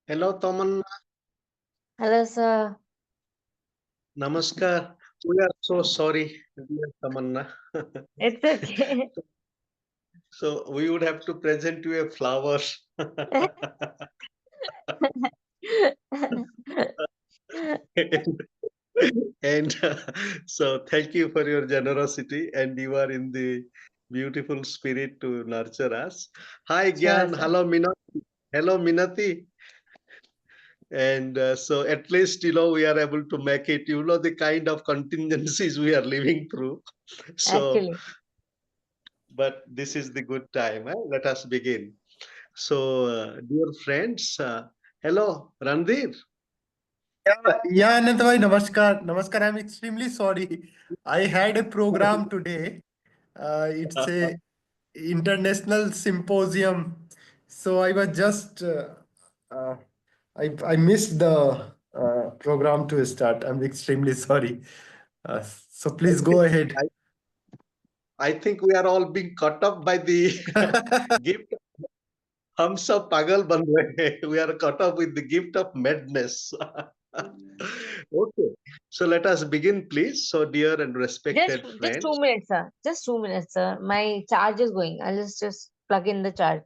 Hello, Tamanna. Hello, sir. Namaskar. We are so sorry, dear Tamanna. It's okay. So we would have to present you a flower. And so thank you for your generosity, and you are in the beautiful spirit to nurture us. Hi, Sure, Gyan. sir. Hello, Minati. Hello, Minati. And so at least, we are able to make it, the kind of contingencies we are living through. So, Actually, but this is the good time. Let us begin. So, dear friends, hello, Randir. Yeah, Anandbhai, namaskar. Namaskar. I'm extremely sorry. I had a program today. It's a international symposium. So I was just uh, I missed the program to start. I'm extremely sorry. So I please think, go ahead. I, I think we are all being caught up by the gift. Hum sab pagal ban rahe hain. We are caught up with the gift of madness. Okay, so let us begin, please. So, dear and just respected just two friends, minutes, sir. Just 2 minutes, sir. My charge is going. I'll just plug in the charge.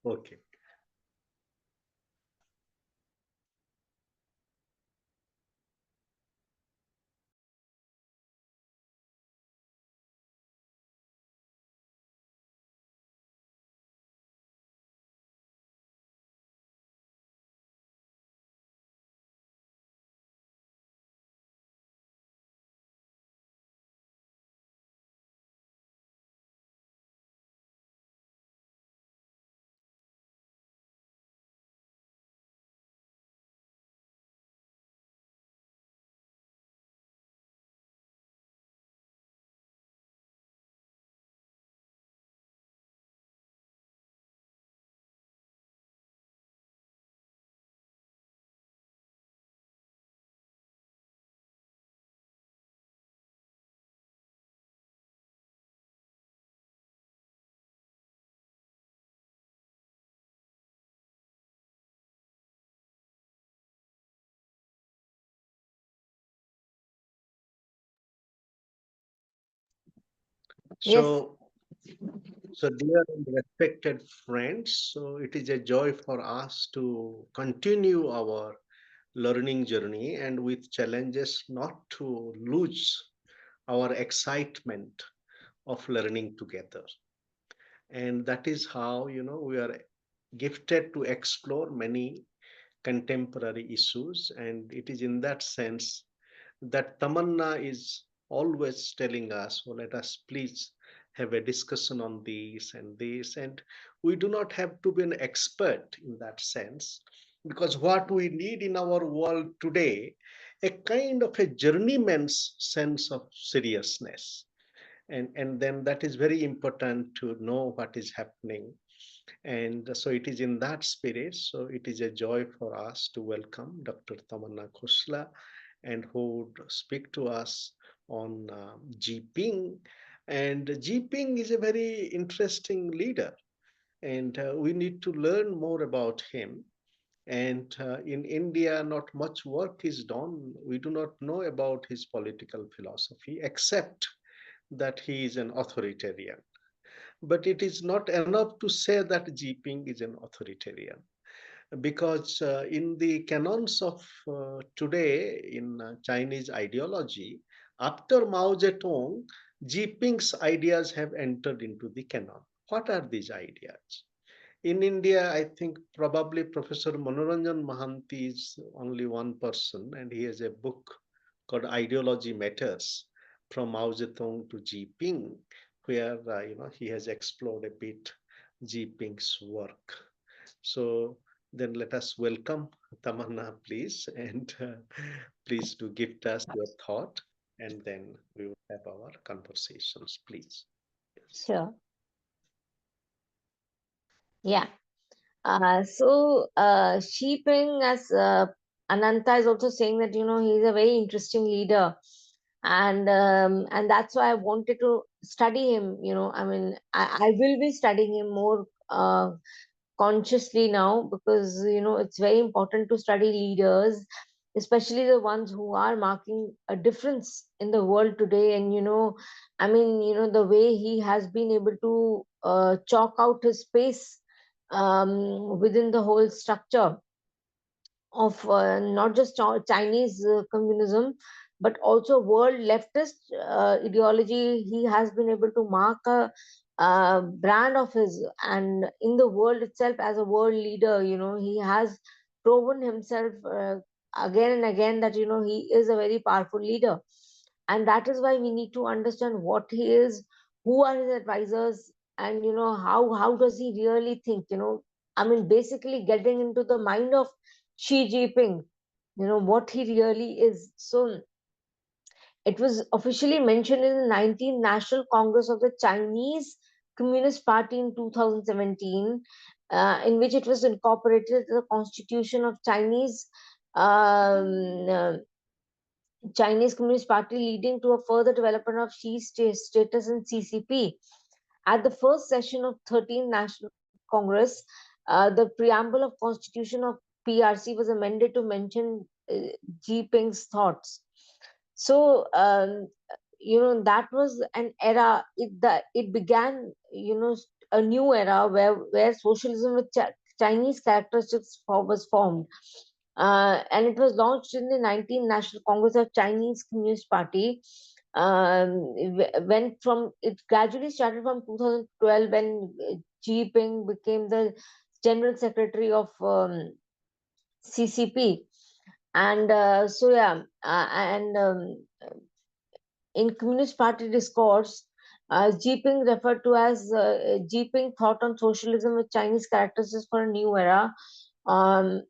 okay. Yes, So, dear and respected friends, so it is a joy for us to continue our learning journey and with challenges not to lose our excitement of learning together. And that is how, we are gifted to explore many contemporary issues. And it is in that sense that Tamanna is always telling us, well, let us please have a discussion on this and this. And we do not have to be an expert in that sense, because what we need in our world today, a kind of a journeyman's sense of seriousness. And then that is very important to know what is happening. And so it is in that spirit. So it is a joy for us to welcome Dr. Tamanna Khosla, and who would speak to us on Jinping. And Jinping is a very interesting leader, and we need to learn more about him. And in India, not much work is done. We do not know about his political philosophy, except that he is an authoritarian. But it is not enough to say that Jinping is an authoritarian, because in the canons of today in Chinese ideology, after Mao Zedong, Jinping's ideas have entered into the canon. What are these ideas? In India, I think probably Professor Manoranjan Mahanti is only one person, and he has a book called Ideology Matters, from Mao Zedong to Jinping, where he has explored a bit Jinping's work. So then let us welcome Tamanna, please, and please do gift us your thought, and then we will have our conversations, please. Yes. sure. Yeah. Sheeping, as Ananta is also saying, that he's a very interesting leader, and that's why I wanted to study him. I mean, I will be studying him more consciously now, because it's very important to study leaders, especially the ones who are marking a difference in the world today. And the way he has been able to chalk out his space within the whole structure of not just Chinese communism, but also world leftist ideology. He has been able to mark a brand of his, and in the world itself as a world leader. He has proven himself again and again that he is a very powerful leader, and that is why we need to understand what he is, who are his advisors, and how does he really think. Basically getting into the mind of Xi Jinping, what he really is. So it was officially mentioned in the 19th National Congress of the Chinese Communist Party in 2017, in which it was incorporated into the Constitution of Chinese Communist Party, leading to a further development of Xi's status in CCP. At the first session of 13th National Congress, the preamble of Constitution of PRC was amended to mention Jinping's thoughts. So that was an era. It began a new era where socialism with Chinese characteristics was formed. And it was launched in the 19th National Congress of Chinese Communist Party. It gradually started from 2012 when Xi Jinping became the General Secretary of CCP. And in Communist Party discourse, Xi Jinping referred to as Xi Jinping thought on socialism with Chinese characteristics for a new era, and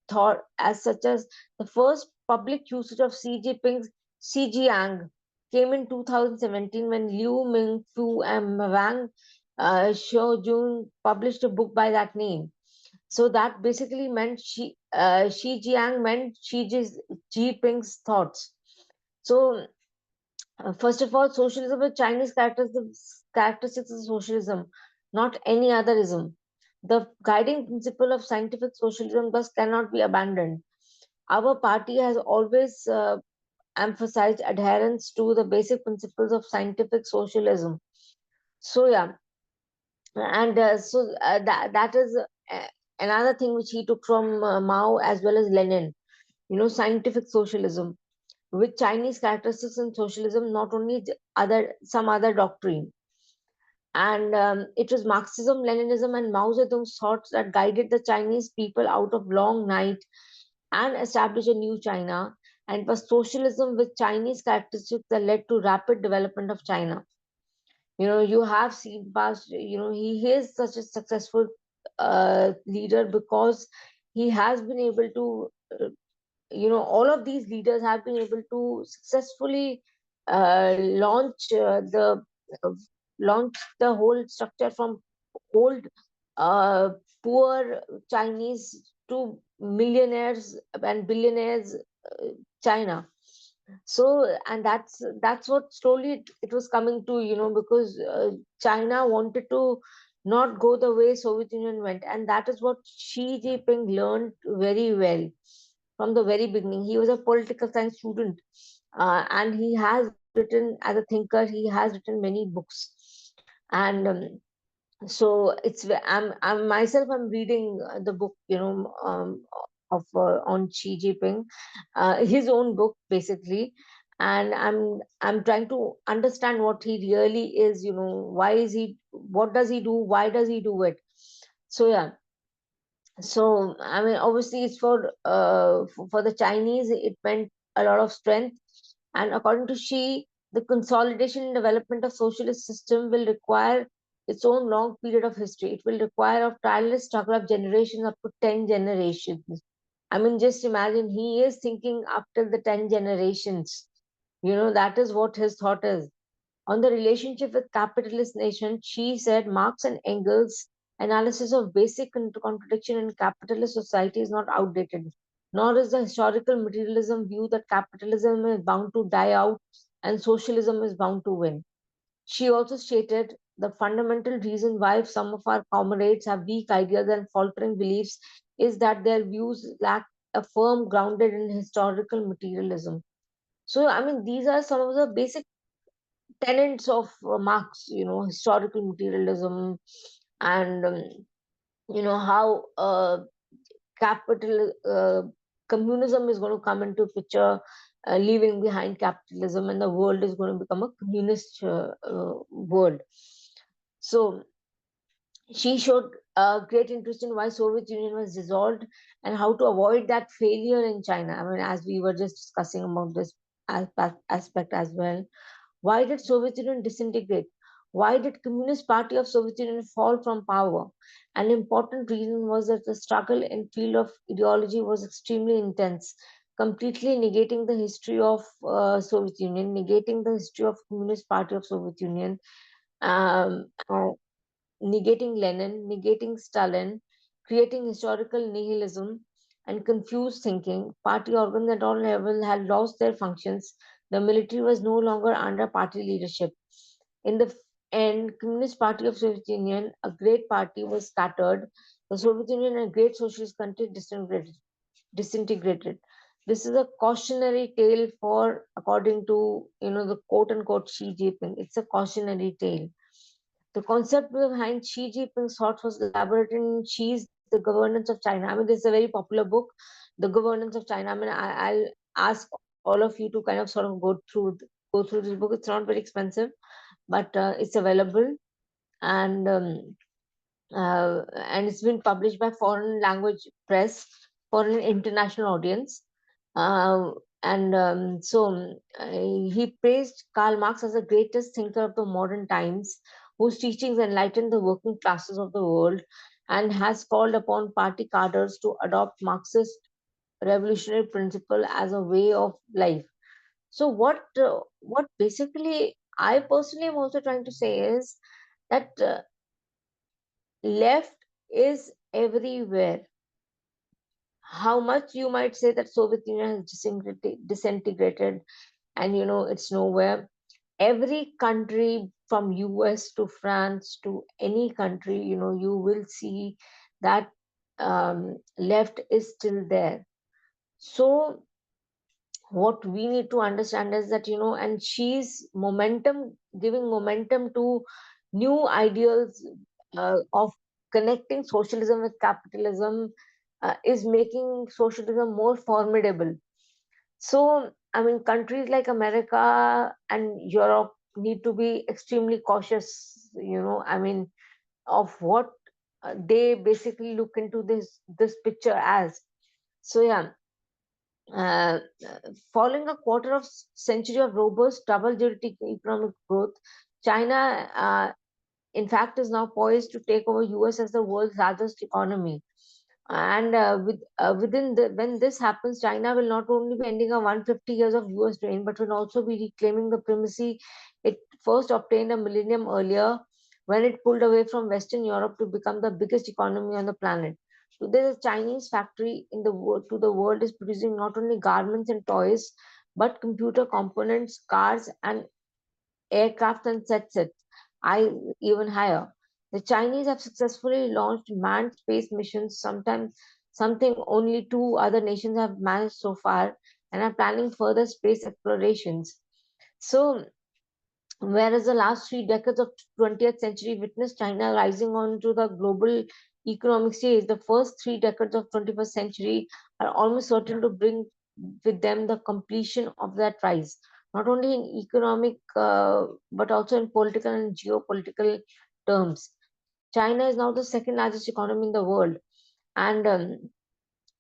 thought as such as the first public usage of Xi Jinping's Xi came in 2017 when Liu Mingfu and Wang Xiaojun published a book by that name. So that basically meant Xi Jiang meant Xi Jinping's thoughts. So first of all, socialism with Chinese characteristics of socialism, not any otherism. The guiding principle of scientific socialism thus cannot be abandoned. Our party has always emphasized adherence to the basic principles of scientific socialism. So yeah, and that is another thing which he took from Mao as well as Lenin. Scientific socialism with Chinese characteristics in socialism, not only some other doctrine. And it was Marxism, Leninism, and Mao Zedong's thoughts that guided the Chinese people out of long night and established a new China. And it was socialism with Chinese characteristics that led to rapid development of China. You have seen past. He is such a successful leader because he has been able to. All of these leaders have been able to successfully launch uh, the whole structure from old poor Chinese to millionaires and billionaires China. So, and that's what slowly it was coming to, because China wanted to not go the way Soviet Union went, and that is what Xi Jinping learned very well from the very beginning. He was a political science student, and he has written as a thinker. He has written many books, and so I'm myself. I'm reading the book, of on Xi Jinping, his own book basically, and I'm trying to understand what he really is. Why is he? What does he do? Why does he do it? So yeah. So obviously, it's for the Chinese, it meant a lot of strength. And according to Xi, the consolidation and development of socialist system will require its own long period of history. It will require a tireless struggle of generations, up to 10 generations. Just imagine, he is thinking after the 10 generations. That is what his thought is. On the relationship with capitalist nation, she said Marx and Engels' analysis of basic contradiction in capitalist society is not outdated, nor is the historical materialism view that capitalism is bound to die out and socialism is bound to win. She also stated the fundamental reason why some of our comrades have weak ideas and faltering beliefs is that their views lack a firm grounded in historical materialism. So, I mean, these are some of the basic tenets of Marx, historical materialism, and how capital communism is going to come into picture, leaving behind capitalism, and the world is going to become a communist world. So she showed great interest in why Soviet Union was dissolved and how to avoid that failure in China. I mean, as we were just discussing about this aspect as well. Why did Soviet Union disintegrate? Why did Communist Party of Soviet Union fall from power? An important reason was that the struggle in field of ideology was extremely intense, completely negating the history of Soviet Union, negating the history of Communist Party of Soviet Union, um, uh, negating Lenin, negating Stalin, creating historical nihilism and confused thinking. Party organs at all levels had lost their functions. The military was no longer under party leadership. In the end, Communist Party of Soviet Union, a great party, was scattered. The Soviet Union, a great socialist country, disintegrated. This is a cautionary tale for, according to the quote unquote Xi Jinping. It's a cautionary tale. The concept behind Xi Jinping's thoughts was elaborated in Xi's The Governance of China. I mean, this is a very popular book, The Governance of China. I mean, I'll ask all of you to kind of sort of go through this book. It's not very expensive, but it's available, and it's been published by Foreign Language Press for an international audience. Uh, and he praised Karl Marx as the greatest thinker of the modern times, whose teachings enlightened the working classes of the world, and has called upon party cadres to adopt Marxist revolutionary principle as a way of life. So, what basically I personally am also trying to say is that left is everywhere. How much you might say that Soviet Union has disintegrated and it's nowhere. Every country from US to France to any country, you will see that left is still there. So what we need to understand is that and she's giving momentum to new ideals of connecting socialism with capitalism, is making socialism more formidable. So, I mean, countries like America and Europe need to be extremely cautious, I mean, of what they basically look into this picture as. So, yeah, uh, following a quarter of century of robust double-digit economic growth, China, in fact, is now poised to take over US as the world's largest economy. And within when this happens, China will not only be ending a 150 years of US reign, but will also be reclaiming the primacy it first obtained a millennium earlier, when it pulled away from Western Europe to become the biggest economy on the planet. Today, the Chinese factory in the world to the world is producing not only garments and toys, but computer components, cars, and aircraft and sets it I even higher. The Chinese have successfully launched manned space missions, sometimes something only two other nations have managed so far, and are planning further space explorations. So, whereas the last 3 decades of 20th century witnessed China rising onto the global economic stage, the first 3 decades of 21st century are almost certain to bring with them the completion of that rise, not only in economic but also in political and geopolitical terms. China is now the second largest economy in the world, and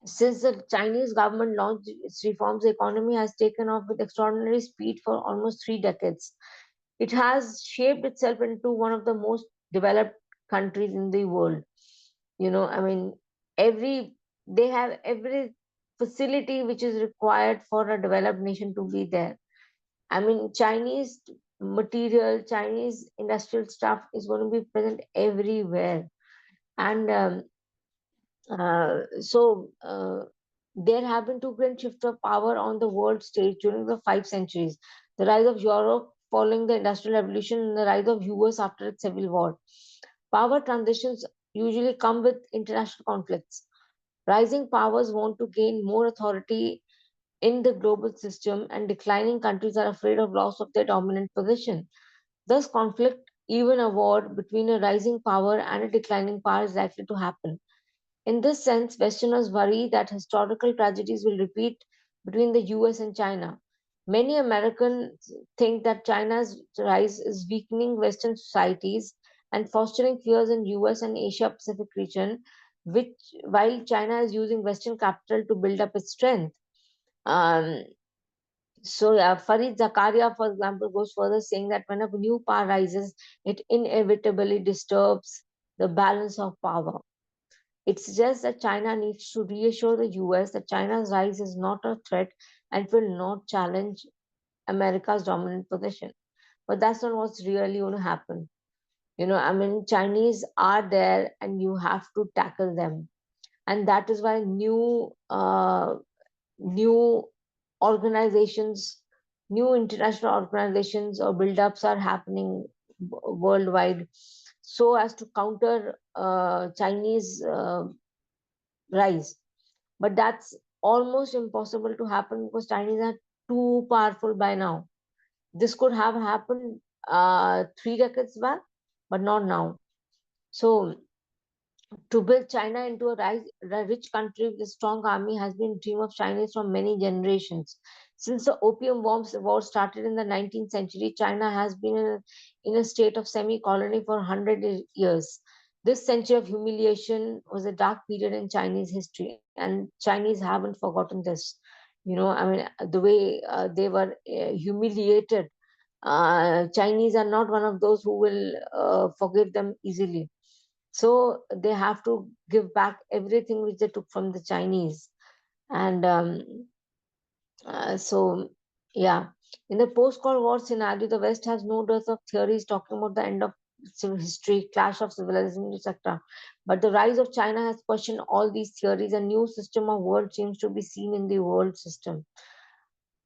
since the Chinese government launched its reforms, the economy has taken off with extraordinary speed for almost 3 decades. It has shaped itself into one of the most developed countries in the world. I mean, every they have every facility which is required for a developed nation to be there. I mean, Chinese material, Chinese industrial stuff is going to be present everywhere. And there have been two great shifts of power on the world stage during the 5 centuries. The rise of Europe following the Industrial Revolution and the rise of US after its Civil War. Power transitions usually come with international conflicts. Rising powers want to gain more authority in the global system, and declining countries are afraid of loss of their dominant position. Thus, conflict, even a war between a rising power and a declining power, is likely to happen. In this sense, Westerners worry that historical tragedies will repeat between the US and China. Many Americans think that China's rise is weakening Western societies and fostering fears in US and Asia Pacific region, which while China is using Western capital to build up its strength. Um, so yeah, Farid Zakaria, for example, goes further saying that when a new power rises, it inevitably disturbs the balance of power. It suggests that China needs to reassure the US that China's rise is not a threat and will not challenge America's dominant position. But that's not what's really going to happen. I mean, Chinese are there and you have to tackle them. And that is why new organizations, new international organizations or build-ups are happening worldwide so as to counter Chinese rise. But that's almost impossible to happen because Chinese are too powerful by now. This could have happened 3 decades back, but not now. So to build China into a rich country with a strong army has been a dream of Chinese from many generations. Since the Opium War started in the 19th century, China has been in a state of semi-colony for 100 years. This century of humiliation was a dark period in Chinese history, and Chinese haven't forgotten this. I mean, the way they were humiliated. Chinese are not one of those who will forgive them easily. So they have to give back everything which they took from the Chinese. And so, yeah, in the post-Cold War scenario, the West has no dearth of theories talking about the end of civil history, clash of civilization, etc. But the rise of China has questioned all these theories. A new system of world seems to be seen in the world system.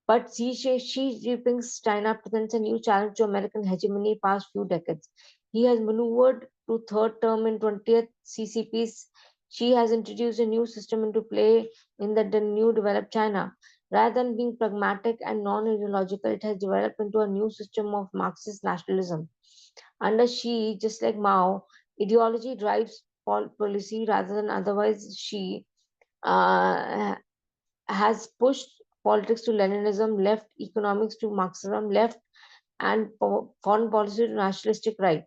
But Xi Jinping's China presents a new challenge to American hegemony past few decades. He has maneuvered to third term in 20th CCP's. Xi has introduced a new system into play in the new developed China. Rather than being pragmatic and non-ideological, it has developed into a new system of Marxist nationalism. Under Xi, just like Mao, ideology drives policy rather than otherwise. Xi uh, has pushed politics to Leninism, left economics to Marxism, left and foreign policy to nationalistic right.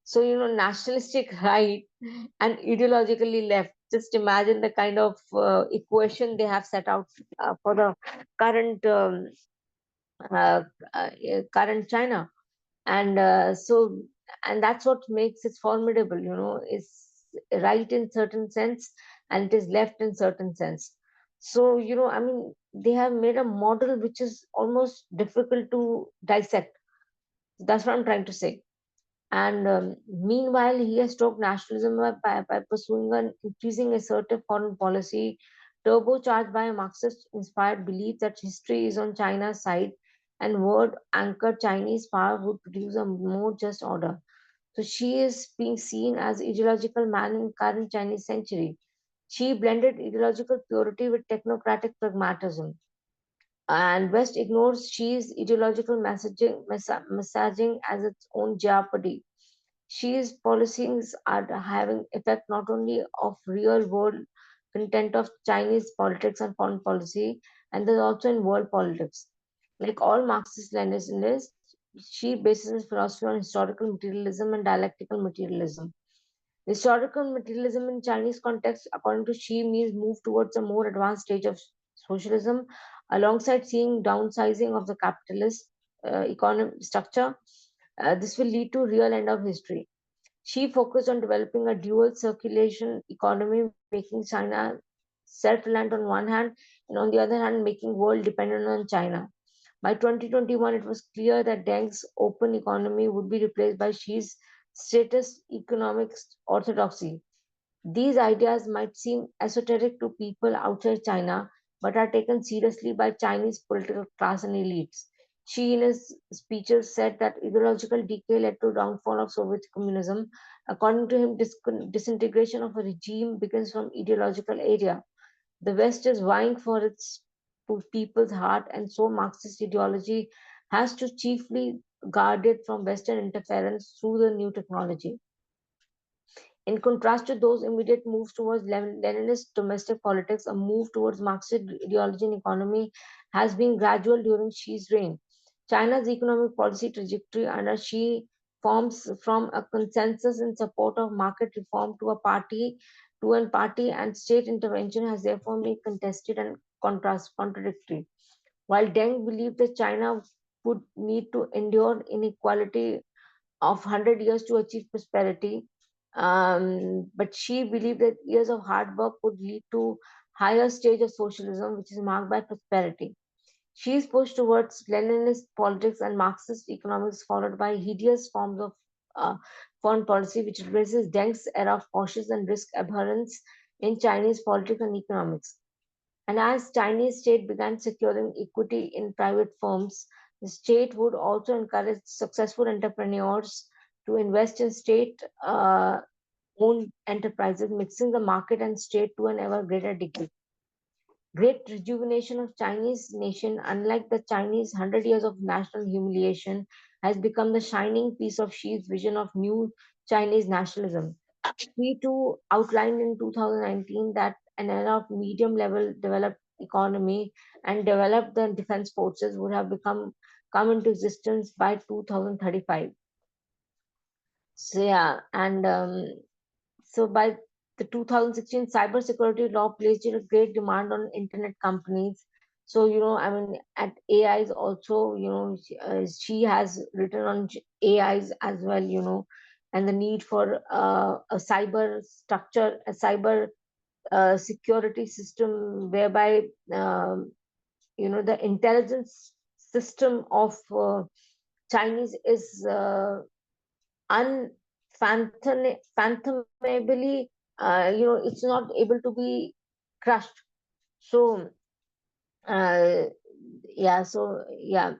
So, nationalistic right and ideologically left. Just imagine the kind of equation they have set out for the current uh, uh, current China, and and that's what makes it formidable. It's right in certain sense, and it is left in certain sense. So I mean, they have made a model which is almost difficult to dissect. That's what I'm trying to say. And meanwhile, he has stroked nationalism by pursuing an increasing assertive foreign policy, turbocharged by a Marxist inspired belief that history is on China's side and word anchored Chinese power would produce a more just order. So she is being seen as ideological man in current Chinese century. She blended ideological purity with technocratic pragmatism. And West ignores Xi's ideological messaging as its own jeopardy. Xi's policies are having effect not only of real world content of Chinese politics and foreign policy, and there's also in world politics. Like all Marxist Leninists, Xi bases his philosophy on historical materialism and dialectical materialism. Historical materialism in Chinese context, according to Xi, means move towards a more advanced stage of socialism, alongside seeing downsizing of the capitalist economic structure. This will lead to real end of history. She focused on developing a dual circulation economy, making China self-reliant on one hand, and on the other hand, making world dependent on China. By 2021, it was clear that Deng's open economy would be replaced by Xi's status economic orthodoxy. These ideas might seem esoteric to people outside China, but are taken seriously by Chinese political class and elites. Xi, in his speeches, said that ideological decay led to downfall of Soviet communism. According to him, disintegration of a regime begins from ideological area. The West is vying for its people's heart, and so Marxist ideology has to chiefly guard it from Western interference through the new technology. In contrast to those immediate moves towards Leninist domestic politics, a move towards Marxist ideology and economy has been gradual during Xi's reign. China's economic policy trajectory under Xi forms from a consensus in support of market reform to an party and state intervention has therefore been contested and contradictory. While Deng believed that China would need to endure inequality of 100 years to achieve prosperity, but she believed that years of hard work would lead to higher stage of socialism, which is marked by prosperity. She is pushed towards Leninist politics and Marxist economics, followed by hideous forms of uh, foreign policy, which replaces Deng's era of cautious and risk abhorrence in Chinese politics and economics. And as Chinese state began securing equity in private firms, the state would also encourage successful entrepreneurs to invest in state-owned enterprises, mixing the market and state to an ever greater degree. Great rejuvenation of Chinese nation, unlike the Chinese 100 years of national humiliation, has become the shining piece of Xi's vision of new Chinese nationalism. He too outlined in 2019 that an era of medium level developed economy and developed the defense forces would have come into existence by 2035. So yeah, and so by the 2016 cybersecurity law placed a great demand on internet companies. So I mean, at AIs also, she has written on AIs as well, and the need for a cyber structure, a cyber security system whereby the intelligence system of Chinese is unfathomably, it's not able to be crushed. So, uh, yeah, so yeah,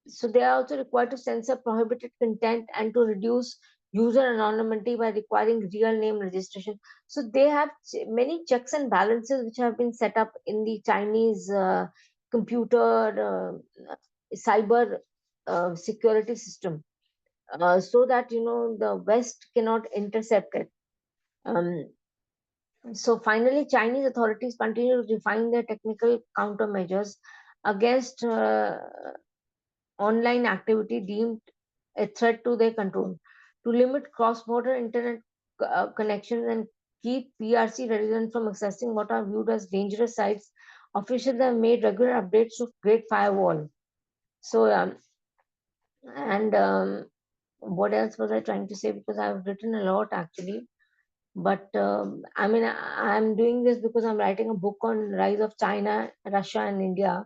so they are also required to censor prohibited content and to reduce user anonymity by requiring real name registration. So they have many checks and balances which have been set up in the Chinese computer cyber security system, so that the West cannot intercept it. Um, so finally, Chinese authorities continue to refine their technical countermeasures against online activity deemed a threat to their control. To limit cross-border internet connections and keep PRC residents from accessing what are viewed as dangerous sites, officials have made regular updates to Great Firewall. So, and what else was I trying to say? Because I've written a lot actually. But I mean, I'm doing this because I'm writing a book on rise of China, Russia, and India,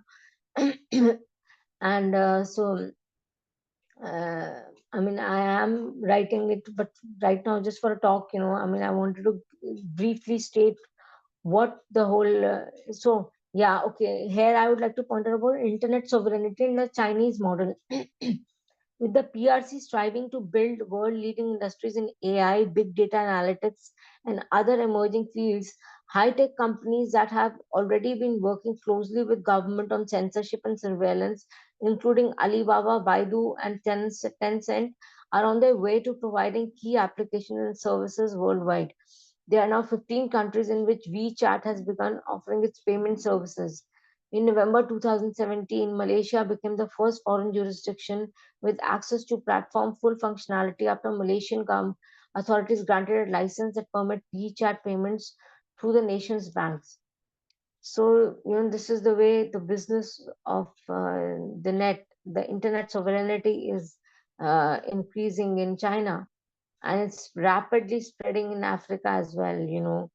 and uh, I mean, I am writing it, but right now, just for a talk, I mean, I wanted to briefly state what the whole. So, yeah, okay. Here, I would like to point out about internet sovereignty in the Chinese model. With the PRC striving to build world leading industries in AI, big data analytics, and other emerging fields, high tech companies that have already been working closely with government on censorship and surveillance, including Alibaba, Baidu, and Tencent, are on their way to providing key applications and services worldwide. There are now 15 countries in which WeChat has begun offering its payment services. In November 2017, Malaysia became the first foreign jurisdiction with access to platform full functionality after Malaysian authorities granted a license that permit WeChat payments through the nation's banks. So, this is the way the business of the internet sovereignty is increasing in China, and it's rapidly spreading in Africa as well.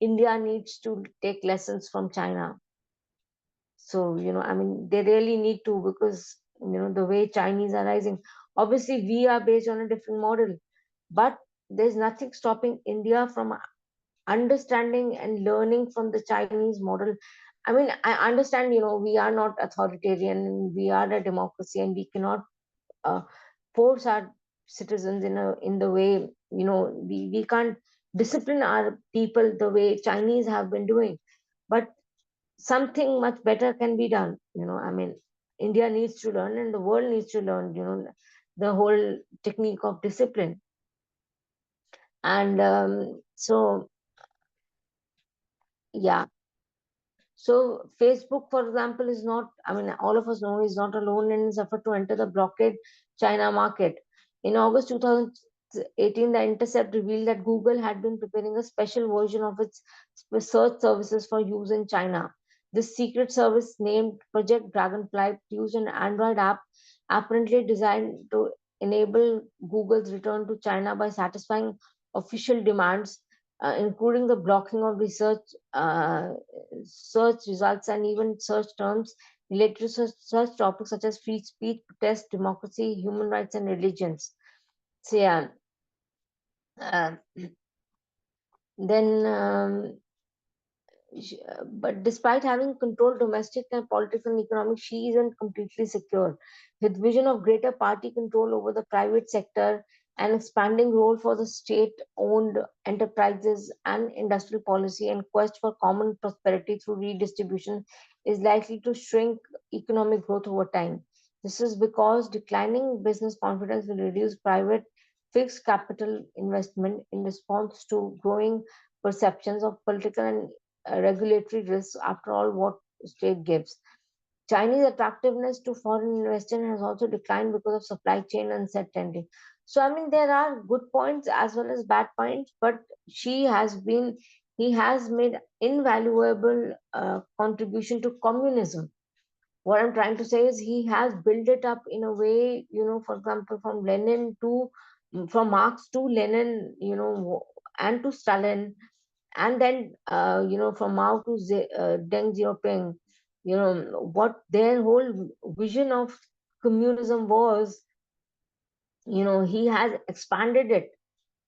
India needs to take lessons from China. So, I mean, they really need to, because, the way Chinese are rising, obviously we are based on a different model, but there's nothing stopping India from understanding and learning from the Chinese model. I mean, I understand, we are not authoritarian, we are a democracy, and we cannot uh, force our citizens in the way, we can't discipline our people the way Chinese have been doing. But something much better can be done. I mean, India needs to learn, and the world needs to learn, the whole technique of discipline. And so, yeah. So Facebook, for example, is not, I mean, all of us know, is not alone in its effort to enter the blockade China market. In August 2018, The Intercept revealed that Google had been preparing a special version of its search services for use in China. This secret service, named Project Dragonfly, used an Android app apparently designed to enable Google's return to China by satisfying official demands, including the blocking of research, search results, and even search terms related to such topics such as free speech, protest, democracy, human rights, and religions. So yeah, uh, then but despite having controlled domestic and political and economic, she isn't completely secure. With vision of greater party control over the private sector and expanding role for the state-owned enterprises and industrial policy, and quest for common prosperity through redistribution is likely to shrink economic growth over time. This is because declining business confidence will reduce private fixed capital investment in response to growing perceptions of political and regulatory risks. After all, what state gives. Chinese attractiveness to foreign investment has also declined because of supply chain uncertainty. So, I mean, there are good points as well as bad points, but he has made invaluable contribution to communism. What I'm trying to say is he has built it up in a way, for example, from Marx to Lenin, and to Stalin, and then from Mao to Deng Xiaoping, what their whole vision of communism was. He has expanded it.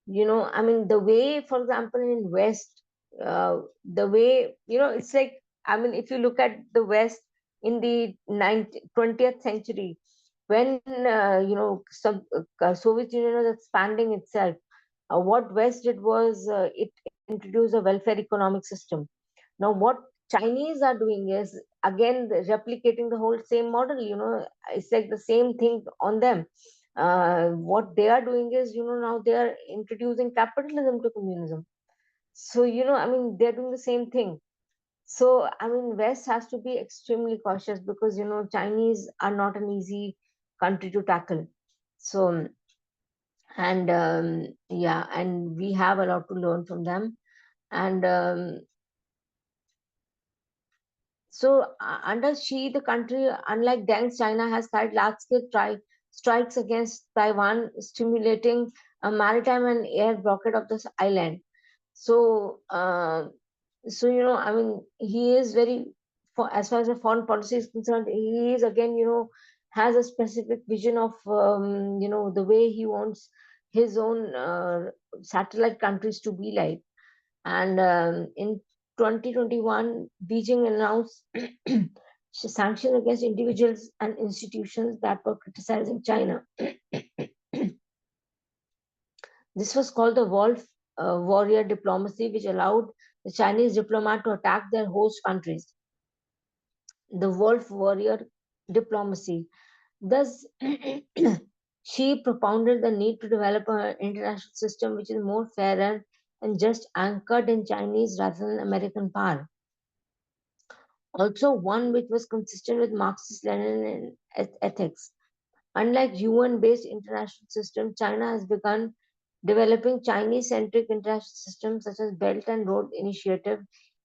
I mean, the way, for example, in West, the way, it's like, I mean, if you look at the West in the 20th century, when some Soviet Union was expanding itself, what West did was, it introduced a welfare economic system. Now, what Chinese are doing is again replicating the whole same model. It's like the same thing on them. What they are doing is, now they are introducing capitalism to communism. So, I mean, they're doing the same thing. So, I mean, West has to be extremely cautious because, Chinese are not an easy country to tackle. So, and yeah, and we have a lot to learn from them. And so, under Xi, the country, unlike Deng's China, has carried large-scale strikes against Taiwan, stimulating a maritime and air blockade of this island. So, I mean, he is very, for as far as the foreign policy is concerned, he is again, has a specific vision of, the way he wants his own satellite countries to be like. And in 2021, Beijing announced sanctions against individuals and institutions that were criticizing China. This was called the Wolf Warrior diplomacy, which allowed the Chinese diplomat to attack their host countries. The Wolf Warrior diplomacy. Thus, she propounded the need to develop an international system which is more fairer and just, anchored in Chinese rather than American power. Also, one which was consistent with Marxist Lenin ethics. Unlike UN-based international systems, China has begun developing Chinese-centric international systems such as Belt and Road Initiative,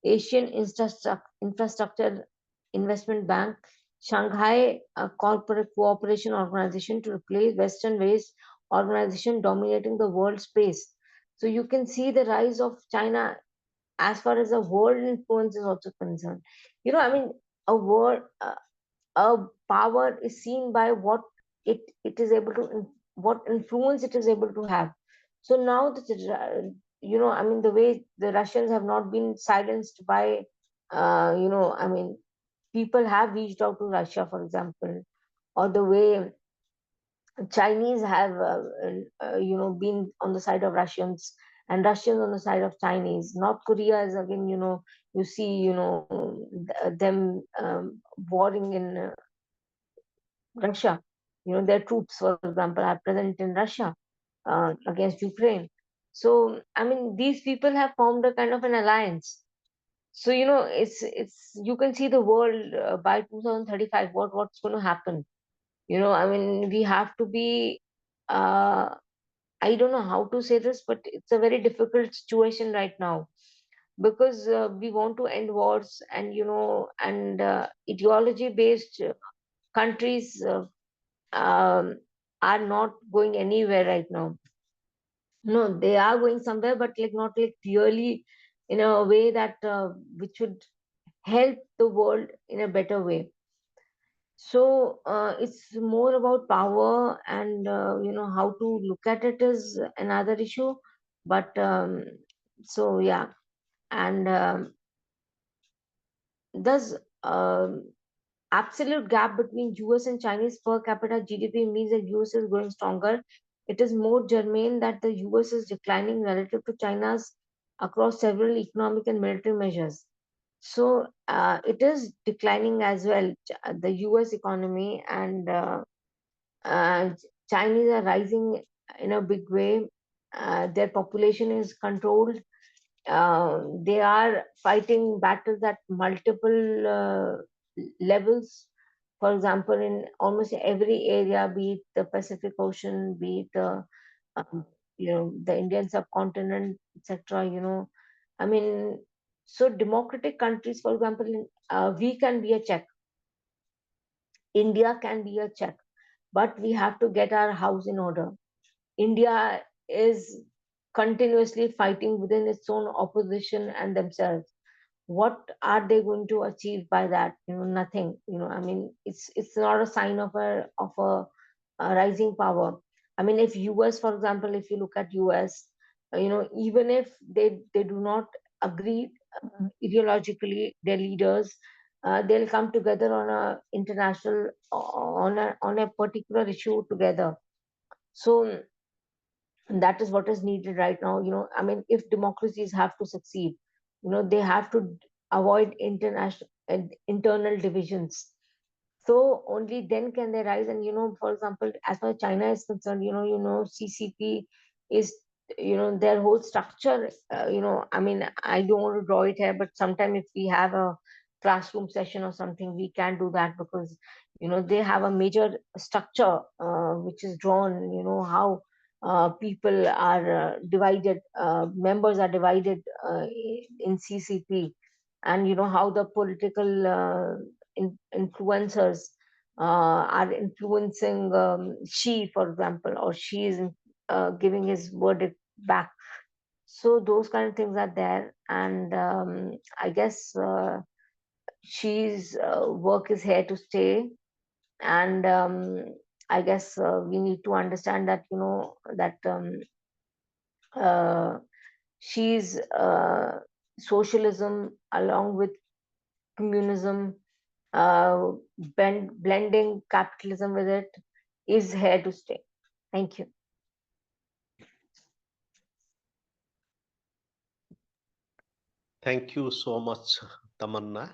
Asian Infrastructure Investment Bank, Shanghai Corporate Cooperation Organization, to replace Western-based organization dominating the world space. So you can see the rise of China as far as the world influence is also concerned. I mean, a world, a power is seen by what it is able to, what influence it is able to have. So now that I mean, the way the Russians have not been silenced by I mean, people have reached out to Russia, for example, or the way Chinese have, been on the side of Russians and Russians on the side of Chinese. North Korea is again, you see, them warring in Russia. Their troops, for example, are present in Russia against Ukraine. So, I mean, these people have formed a kind of an alliance. So, it's you can see the world by 2035. What's going to happen? I mean, we have to be. I don't know how to say this, but it's a very difficult situation right now because we want to end wars, and ideology-based countries um, are not going anywhere right now. No, they are going somewhere, but like not like really in a way that which would help the world in a better way. So it's more about power, and how to look at it is another issue. But so yeah, and thus absolute gap between US and Chinese per capita GDP means that US is growing stronger. It is more germane that the US is declining relative to China's across several economic and military measures. So it is declining as well, the US economy, and uh, Chinese are rising in a big way. Their population is controlled. They are fighting battles at multiple levels. For example, in almost every area, be it the Pacific Ocean, be it um, the Indian subcontinent, etc. I mean, so democratic countries, for example, we can be a check. India can be a check, but we have to get our house in order. India is continuously fighting within its own opposition and themselves. What are they going to achieve by that? Nothing. I mean, it's not a sign of a rising power. I mean, if US, for example, if you look at US, even if they do not agree ideologically, their leaders, they'll come together on a international on a particular issue together. So that is what is needed right now. I mean, if democracies have to succeed, they have to avoid international and internal divisions. So only then can they rise. And for example, as far as China is concerned, CCP is, their whole structure. I mean, I don't want to draw it here, but sometime if we have a classroom session or something, we can do that, because they have a major structure which is drawn. How people are divided, members are divided in CCP, and how the political influencers are influencing Xi, for example, or Xi is giving his verdict back. So those kind of things are there, and I guess Xi's work is here to stay, and I guess we need to understand that that uh, Xi's socialism along with communism, blending capitalism with it, is here to stay. Thank you. Thank you so much, Tamanna.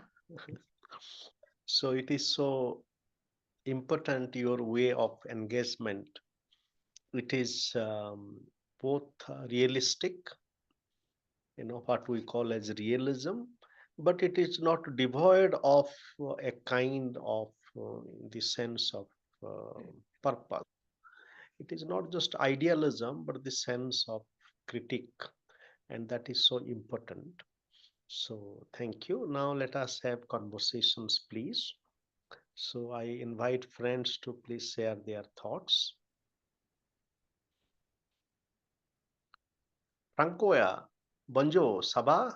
So it is so important, your way of engagement. It is both realistic, what we call as realism, but it is not devoid of a kind of the sense of uh, purpose. It is not just idealism, but the sense of critique, and that is so important. So thank you. Now let us have conversations, please. So I invite friends to please share their thoughts. Francoya, Bonjo, Sabah,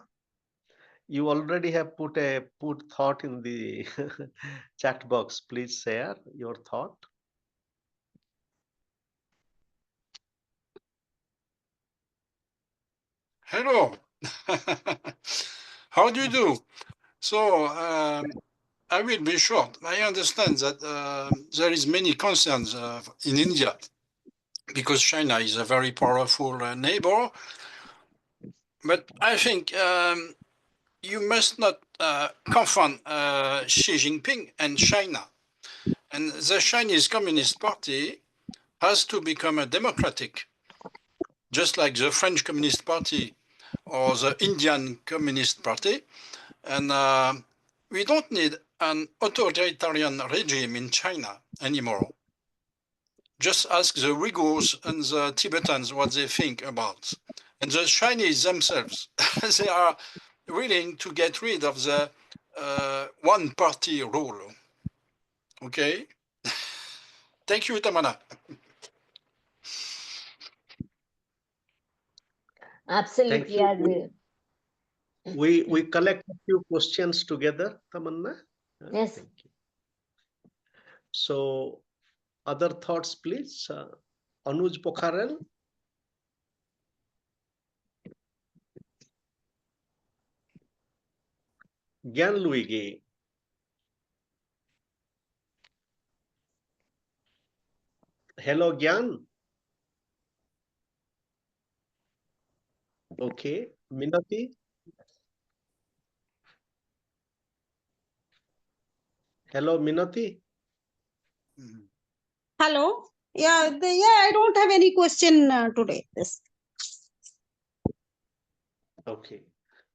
you already have put thought in the chat box. Please share your thought. Hello. How do you do? So I will be short. I understand that there is many concerns in India because China is a very powerful neighbor. But I think you must not confund Xi Jinping and China. And the Chinese Communist Party has to become a democratic, just like the French Communist Party or the Indian Communist Party. And we don't need an authoritarian regime in China anymore. Just ask the Uyghurs and the Tibetans what they think about. And the Chinese themselves, they are willing to get rid of the one-party rule. Okay? Thank you, Tamana. Absolutely, I agree. We collect a few questions together, Tamanna. Yes. Thank you. So, other thoughts, please. Anuj Pokharel. Gyan Luigi. Hello, Gyan. Okay. Minati. Hello, Minati. Hello. Yeah, I don't have any question today. Yes. Okay.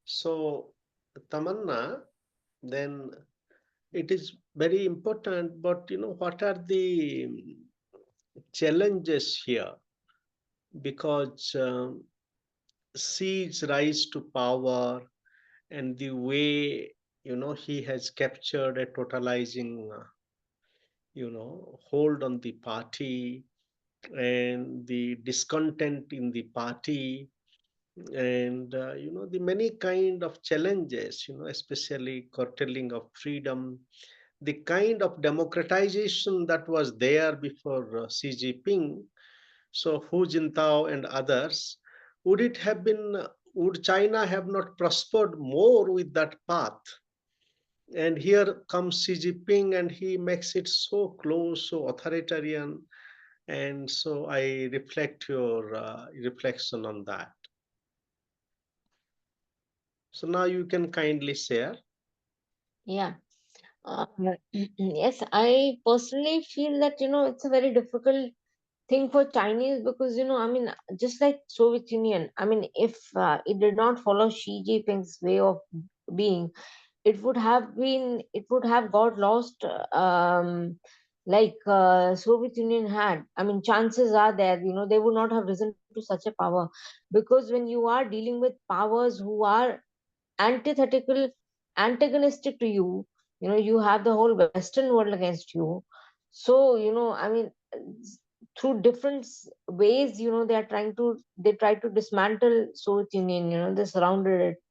So, Tamanna, then it is very important, but what are the challenges here? Because Xi's rise to power and the way he has captured a totalizing hold on the party and the discontent in the party and the many kind of challenges, especially curtailing of freedom, the kind of democratization that was there before Xi Jinping. So Hu Jintao and others, would China have not prospered more with that path? And here comes Xi Jinping and he makes it so close, so authoritarian. And so I reflect your reflection on that. So now you can kindly share. Yeah. Yes, I personally feel that, it's a very difficult thing for Chinese because, I mean, just like Soviet Union, I mean, if it did not follow Xi Jinping's way of being, it would have got lost, like Soviet Union had. I mean, chances are there, they would not have risen to such a power, because when you are dealing with powers who are antithetical, antagonistic to you, you have the whole Western world against you. So, I mean, through different ways, they try to dismantle Soviet Union, they surrounded it.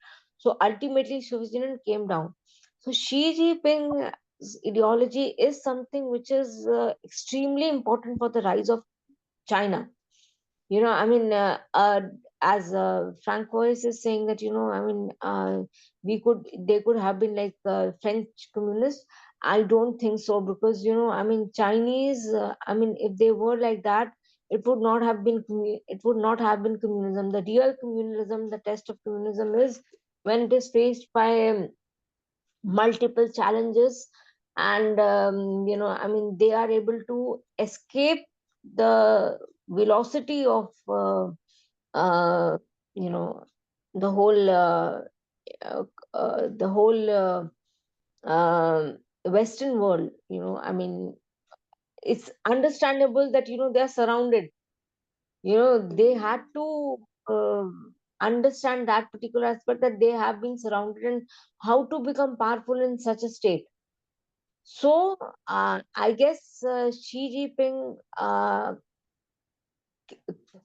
So ultimately, Soviet Union came down. So Xi Jinping's ideology is something which is extremely important for the rise of China. I mean, as Frank Voice is saying that, I mean, they could have been like French communists. I don't think so, because, I mean, Chinese, I mean, if they were like that, it would not have been communism. The real communism, the test of communism is when it is faced by multiple challenges, and I mean, they are able to escape the velocity of uh, you know the whole uh, the whole Western world. I mean, it's understandable that, they are surrounded. They had to understand that particular aspect, that they have been surrounded, and how to become powerful in such a state. So I guess Xi Jinping,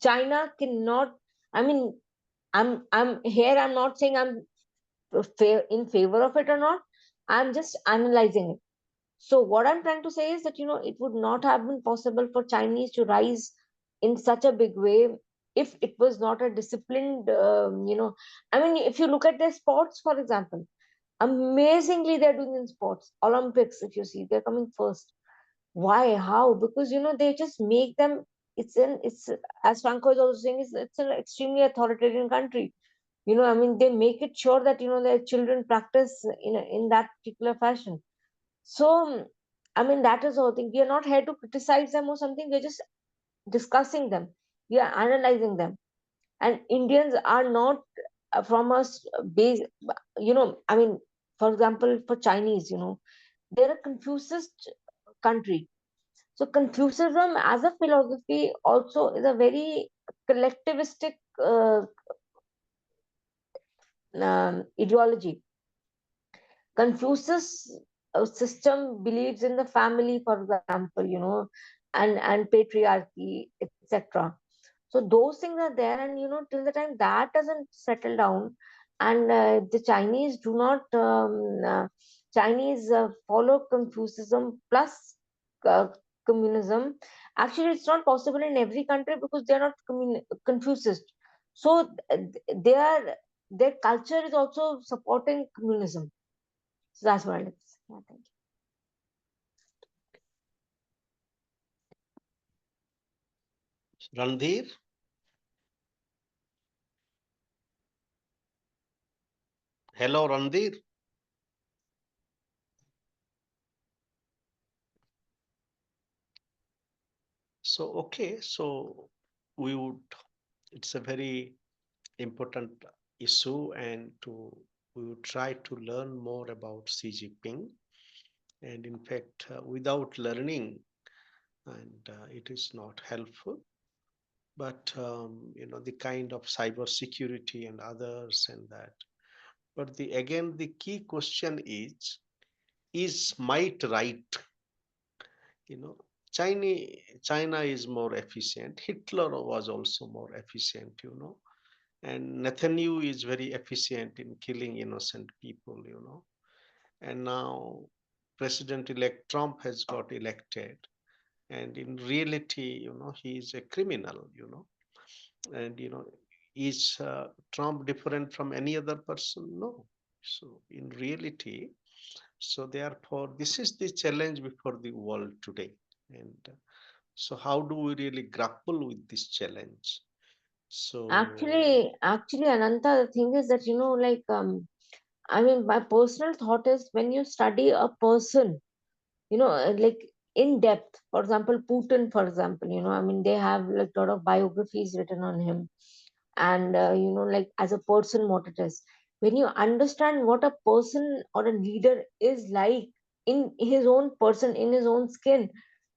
China cannot. I mean, I'm here. I'm not saying I'm in favor of it or not. I'm just analyzing it. So what I'm trying to say is that, it would not have been possible for Chinese to rise in such a big way if it was not a disciplined. I mean, if you look at their sports, for example, Amazingly, they're doing in sports. Olympics, if you see, they're coming first. Why? How? Because they just make them. It's as Franco is also saying, it's an extremely authoritarian country. They make it sure that their children practice in that particular fashion. So, that is the whole thing. We are not here to criticize them or something. We're just discussing them. We are analyzing them. And Indians are not from us base. For example, for Chinese, they're a Confucianist country. So Confucianism as a philosophy also is a very collectivistic ideology. Confucius system believes in the family, for example, and patriarchy, etc. So those things are there, and till the time that doesn't settle down, and the Chinese do not Chinese follow Confucianism plus uh, communism. Actually, it's not possible in every country because they are not Confucianist. So they are their culture is also supporting communism. So that's what I like to say. Yeah, thank you. Randhir? Hello, Randhir. So, okay, so it's a very important issue, and we would try to learn more about Xi Jinping. And in fact, without learning, and it is not helpful. But the kind of cyber security and others and that. But again, the key question is might right? You know, China China is more efficient. Hitler was also more efficient. And Netanyahu is very efficient in killing innocent people. And now President-elect Trump has got elected, and in reality, he is a criminal. And is Trump different from any other person? No. So in reality, so therefore, this is the challenge before the world today. And so how do we really grapple with this challenge? So Actually, Ananta, the thing is that my personal thought is when you study a person, like in depth. For example, Putin, for example, they have like a lot of biographies written on him, and like as a person, what it is. When you understand what a person or a leader is like in his own person, in his own skin,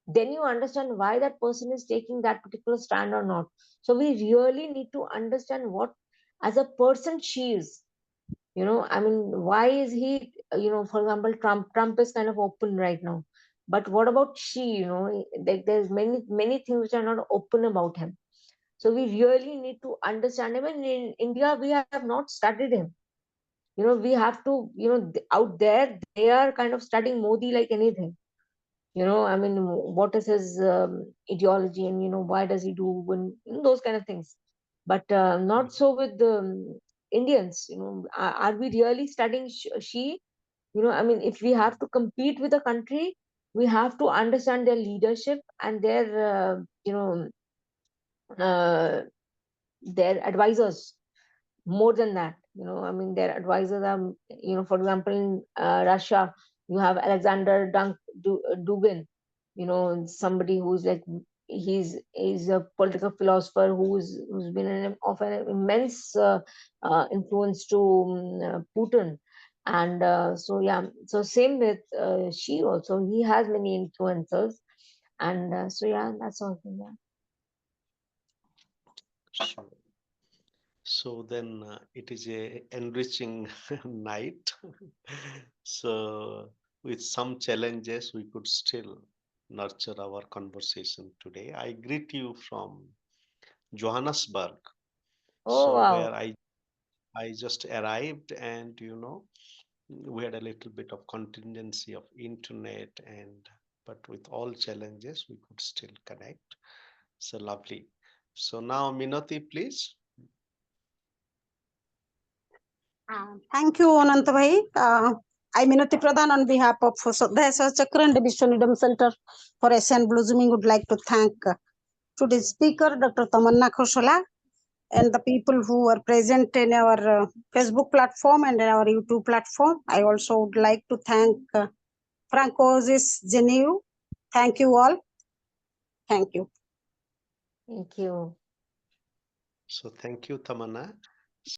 then you understand why that person is taking that particular stand or not. So we really need to understand what, as a person, she is. Why is he? For example, Trump is kind of open right now, but what about she? Like there's many things which are not open about him. So we really need to understand him. And in India, we have not studied him. We have to. Out there, they are kind of studying Modi like anything. What is his ideology, and why does he do when those kind of things. But not so with the Indians. Are we really studying she? If we have to compete with a country, we have to understand their leadership and uh, their advisors. More than that, their advisors are, for example, in Russia, you have Alexander Dugin, somebody who's like, he's a political philosopher who's been of an immense influence to Putin. And so yeah, so same with Xi also, he has many influencers. And so yeah, that's all. Yeah. so, so then it is a enriching night. So with some challenges, we could still nurture our conversation today. I greet you from Johannesburg. Oh So wow. where I just arrived, and we had a little bit of contingency of internet, and but with all challenges we could still connect. So lovely. So now Minati, please. Thank you, Ananta Bhai. I, Minati Pradhan, on behalf of Shraddha Sahachakra and Vishwa Needham Center for Asian Blossoming, would like to thank today's speaker, Dr. Tamanna Khosala, and the people who were present in our Facebook platform and in our YouTube platform. I also would like to thank Francois Geniu. Thank you all. Thank you. Thank you. So thank you, Tamanna.